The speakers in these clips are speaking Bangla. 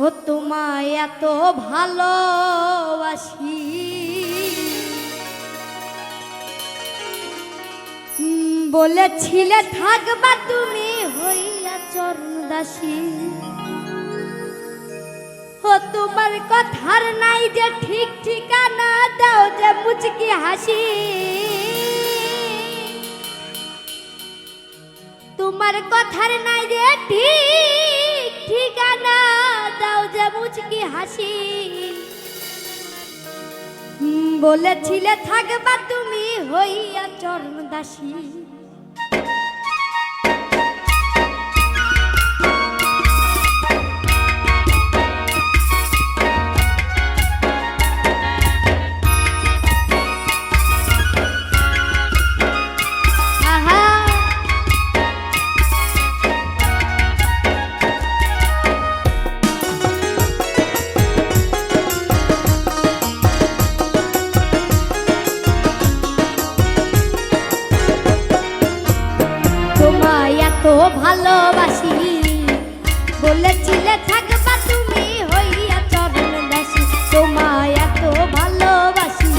ও তোমায় এত ভালোবাসি, বলেছিলে থাকবা তুমি হইয়া চরণদাসী। ও তোমার কথার নাই যে ঠিক ঠিকানা, দাও যে মুচকি হাসি। তোমার কথার নাই যে ঠিক ঠিকানা, দাও যে মুচকি হাসি। বলেছিলে থাকবা তুমি হইয়া চরণদাসী। ভালোবাসি, বলেছিলে থাকবা তুমি হইয়া চরণদাসী। তোমায় এত ভালোবাসি,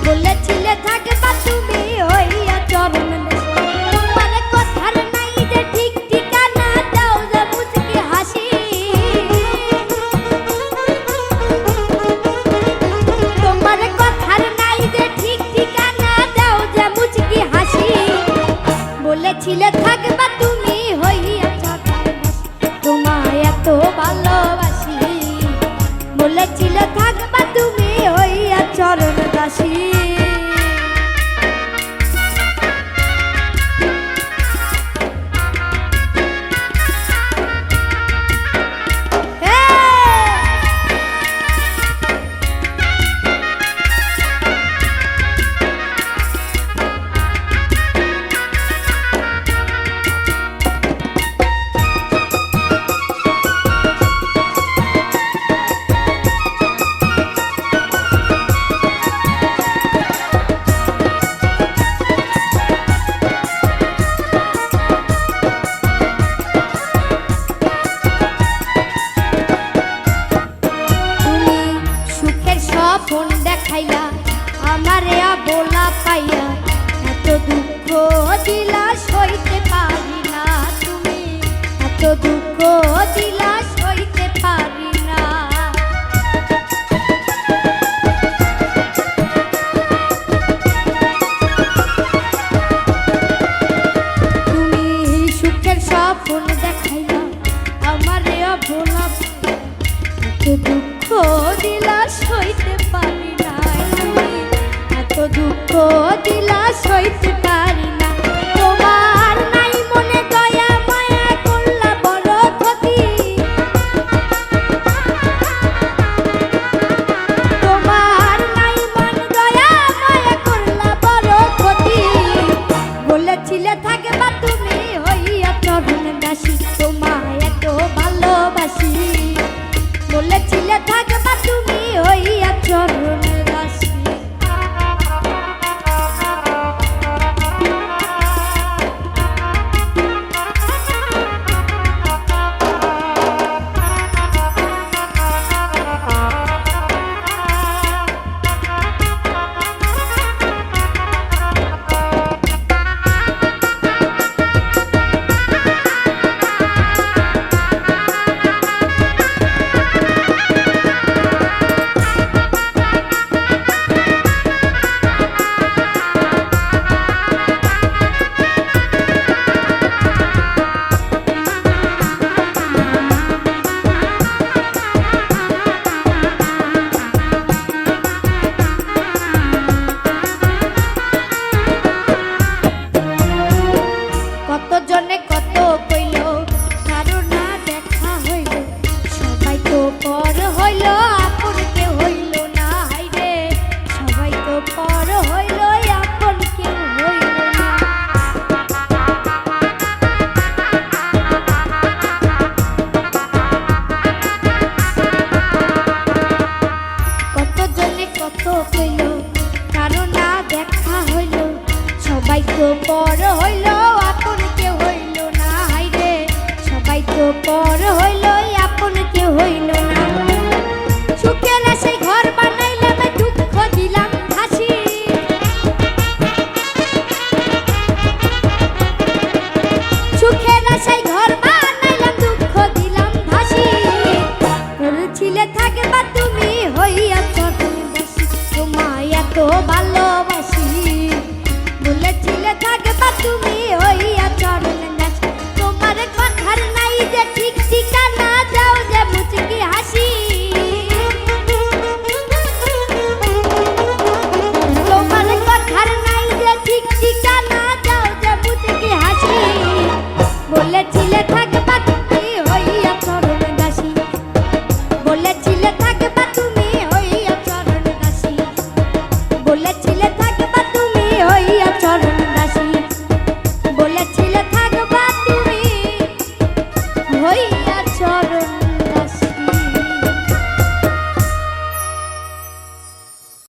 বলেছিলে থাকবা তুমি হইয়া চরণদাসী। তোমার কথার নাই যে ঠিক ঠিকানা, দাও যে মুচকি হাসি। তোমার কথার নাই যে ঠিক ঠিকানা, দাও যে মুচকি হাসি। বলেছিলে থাকবা তুমি হইয়া চরণদাসী। তোমায় এত ভালোবাসি, বলেছিলে থাকবা তুমি হইয়া চরণদাসী। ফোন দেখাইলা আমারে বলা পাইয়া, এত দুঃখ দিলা সইতে পারি না। তুমি এত দুঃখ দিলা সইতে পারি না। তুমি সুখের স্বপ্ন দেখাইলা আমারে বলা, এত দুঃখ দিলা সইতে পারি না। এত দুঃখ দিলা সইতে পারি